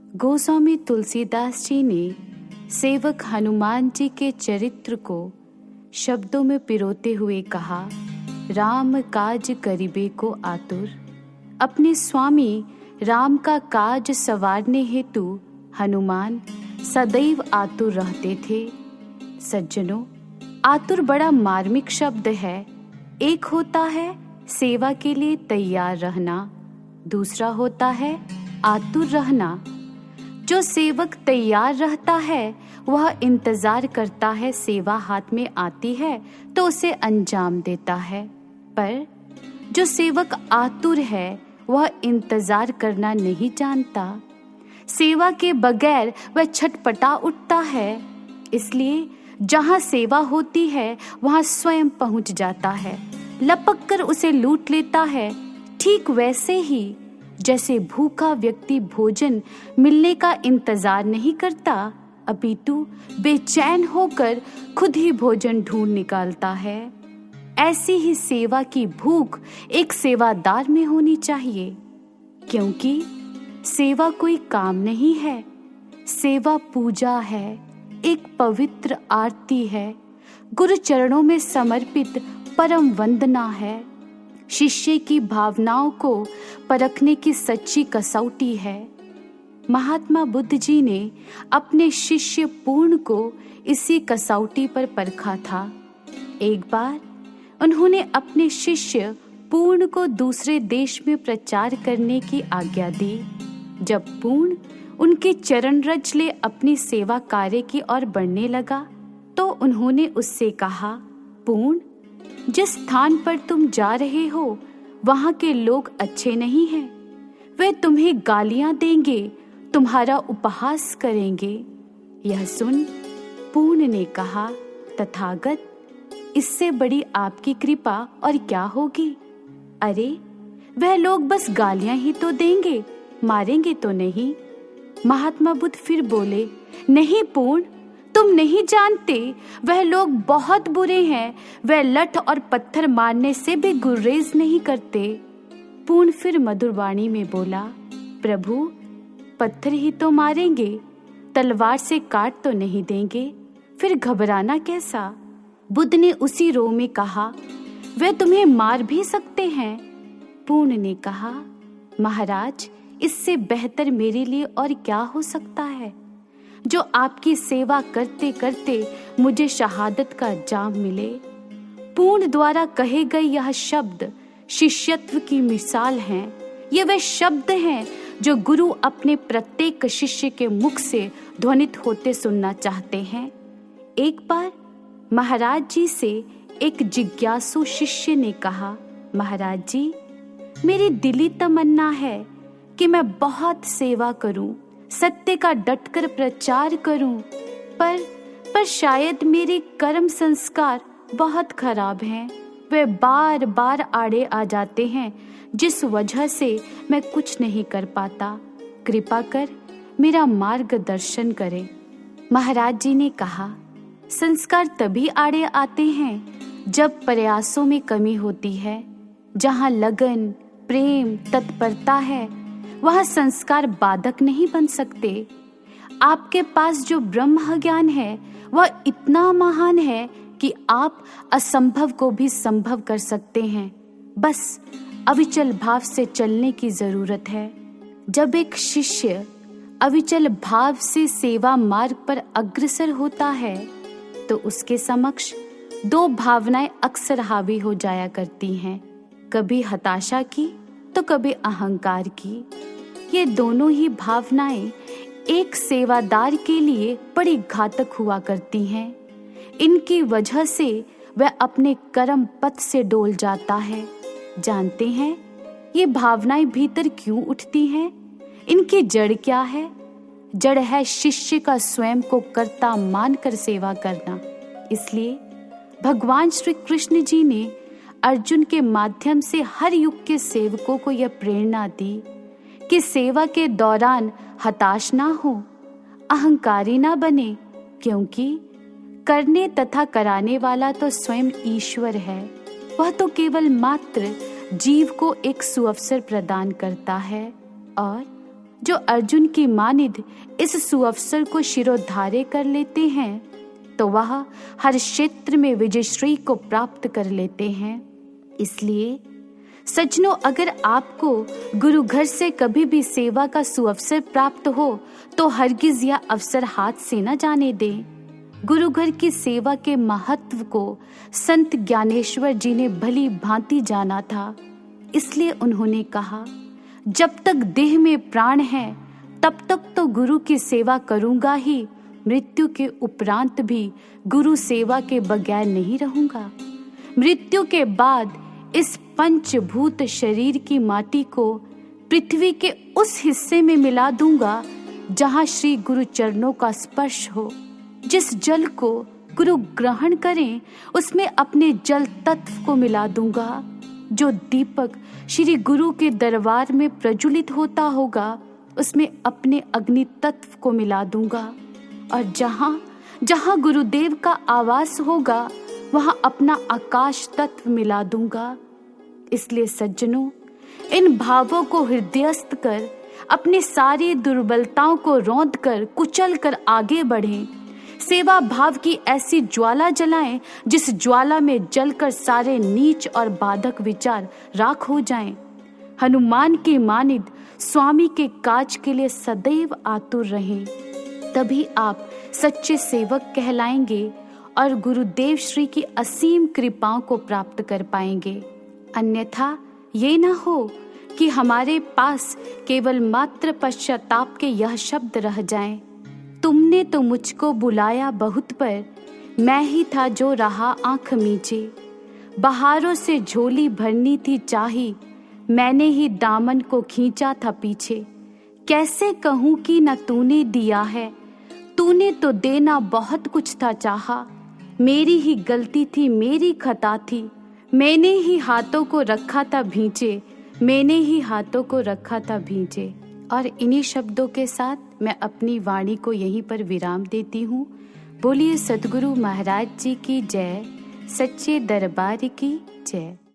गोस्वामी तुलसीदास जी ने सेवक हनुमान जी के चरित्र को शब्दों में पिरोते हुए कहा, राम काज करिबे को आतुर। अपने स्वामी राम का काज संवारने हेतु हनुमान सदैव आतुर रहते थे। सज्जनों, आतुर बड़ा मार्मिक शब्द है। एक होता है सेवा के लिए तैयार रहना, दूसरा होता है आतुर रहना। जो सेवक तैयार रहता है वह इंतजार करता है, सेवा हाथ में आती है तो उसे अंजाम देता है। पर जो सेवक आतुर है वह इंतजार करना नहीं जानता। सेवा के बगैर वह छटपटा उठता है। इसलिए जहाँ सेवा होती है वहाँ स्वयं पहुँच जाता है, लपक कर उसे लूट लेता है। ठीक वैसे ही जैसे भूखा व्यक्ति भोजन मिलने का इंतजार नहीं करता, अपितु बेचैन होकर खुद ही भोजन ढूंढ निकालता है, ऐसी ही सेवा की भूख एक सेवादार में होनी चाहिए। क्योंकि सेवा कोई काम नहीं है, सेवा पूजा है, एक पवित्र आरती है, गुरु चरणों में समर्पित परम वंदना है, शिष्य की भावनाओं को परखने की सच्ची कसौटी है। महात्मा बुद्ध जी ने अपने शिष्य पूर्ण को इसी कसौटी पर परखा था। एक बार उन्होंने अपने शिष्य पूर्ण को दूसरे देश में प्रचार करने की आज्ञा दी। जब पूर्ण उनके चरण रज ले अपनी सेवा कार्य की ओर बढ़ने लगा तो उन्होंने उससे कहा, पूर्ण, जिस स्थान पर तुम जा रहे हो वहां के लोग अच्छे नहीं हैं। वे तुम्हें गालियां देंगे, तुम्हारा उपहास करेंगे। यह सुन पूर्ण ने कहा, तथागत, इससे बड़ी आपकी कृपा और क्या होगी। अरे, वह लोग बस गालियां ही तो देंगे, मारेंगे तो नहीं। महात्मा बुद्ध फिर बोले, नहीं पूर्ण, तुम नहीं जानते, वह लोग बहुत बुरे हैं। वह लठ और पत्थर मारने से भी गुरेज नहीं करते। पूर्ण फिर मधुर वाणी में बोला, प्रभु, पत्थर ही तो मारेंगे, तलवार से काट तो नहीं देंगे, फिर घबराना कैसा। बुद्ध ने उसी रो में कहा, वे तुम्हें मार भी सकते हैं। पूर्ण ने कहा, महाराज, इससे बेहतर मेरे लिए और क्या हो सकता है, जो आपकी सेवा करते करते मुझे शहादत का जाम मिले। पूर्ण द्वारा कहे गए यह शब्द शिष्यत्व की मिसाल हैं। ये वे शब्द हैं जो गुरु अपने प्रत्येक शिष्य के मुख से ध्वनित होते सुनना चाहते हैं। एक बार महाराज जी से एक जिज्ञासु शिष्य ने कहा, महाराज जी, मेरी दिली तमन्ना है कि मैं बहुत सेवा करूं, सत्य का डटकर प्रचार करूं, पर शायद मेरे कर्म संस्कार बहुत खराब हैं। वे बार बार आड़े आ जाते हैं, जिस वजह से मैं कुछ नहीं कर पाता। कृपा कर मेरा मार्गदर्शन करें। महाराज जी ने कहा, संस्कार तभी आड़े आते हैं जब प्रयासों में कमी होती है। जहाँ लगन, प्रेम, तत्परता है वह संस्कार बाधक नहीं बन सकते। आपके पास जो ब्रह्म ज्ञान है वह इतना महान है कि आप असंभव को भी संभव कर सकते हैं। बस अविचल भाव से चलने की जरूरत है। जब एक शिष्य अविचल भाव से सेवा मार्ग पर अग्रसर होता है तो उसके समक्ष दो भावनाएं अक्सर हावी हो जाया करती हैं, कभी हताशा की तो कभी अहंकार की। ये दोनों ही भावनाएं एक सेवादार के लिए बड़ी घातक हुआ करती हैं। इनकी वजह से वह अपने कर्म पथ से डोल जाता है। जानते हैं ये भावनाएं भीतर क्यों उठती हैं? इनकी जड़ क्या है? जड़ है शिष्य का स्वयं को कर्ता मानकर सेवा करना। इसलिए भगवान श्री कृष्ण जी ने अर्जुन के माध्यम से हर युग के सेवकों को यह प्रेरणा दी कि सेवा के दौरान हताश ना हो, अहंकारी ना बने, क्योंकि करने तथा कराने वाला तो स्वयं ईश्वर है। वह तो केवल मात्र जीव को एक सुअवसर प्रदान करता है और जो अर्जुन की मानिद इस सुअवसर को शिरोधार्य कर लेते हैं तो वह हर क्षेत्र में विजयश्री को प्राप्त कर लेते हैं। इसलिए सज्जनों, अगर आपको गुरु घर से कभी भी सेवा का सुअवसर प्राप्त हो तो हरगिज यह अवसर हाथ से न जाने दें। गुरु घर की सेवा के महत्व को संत ज्ञानेश्वर जी ने भली भांति जाना था। इसलिए उन्होंने कहा, जब तक देह में प्राण है तब तक तो गुरु की सेवा करूंगा ही, मृत्यु के उपरांत भी गुरु सेवा के बगैर नहीं रहूंगा। मृत्यु के बाद इस पंचभूत शरीर की माटी को पृथ्वी के उस हिस्से में मिला दूंगा जहां श्री गुरु चरणों का स्पर्श हो। जिस जल को गुरु ग्रहण करें उसमें अपने जल तत्व को मिला दूंगा। जो दीपक श्री गुरु के दरबार में प्रज्वलित होता होगा उसमें अपने अग्नि तत्व को मिला दूंगा। और जहां जहां गुरुदेव का आवास होगा वहां अपना आकाश तत्व मिला दूंगा। इसलिए सज्जनों, इन भावों को हृदयस्थ कर अपनी सारी दुर्बलताओं को रौंद कर कुचल कर आगे बढ़ें। सेवा भाव की ऐसी ज्वाला जलाएं जिस ज्वाला में जलकर सारे नीच और बाधक विचार राख हो जाएं। हनुमान की मानिद स्वामी के काज के लिए सदैव आतुर रहें, तभी आप सच्चे सेवक कहलाएंगे और गुरुदेव श्री की असीम कृपाओं को प्राप्त कर पाएंगे। अन्यथा ये न हो कि हमारे पास केवल मात्र पश्चाताप के यह शब्द रह जाएं, तुमने तो मुझको बुलाया बहुत पर मैं ही था जो रहा आंख मीचे। बहारों से झोली भरनी थी चाही, मैंने ही दामन को खींचा था पीछे। कैसे कहूँ कि न तूने दिया है, तूने तो देना बहुत कुछ था चाहा। मेरी ही गलती थी, मेरी खता थी, मैंने ही हाथों को रखा था भींचे, मैंने ही हाथों को रखा था भींचे। और इन्हीं शब्दों के साथ मैं अपनी वाणी को यहीं पर विराम देती हूँ। बोलिए सद्गुरु महाराज जी की जय, सच्चे दरबार की जय।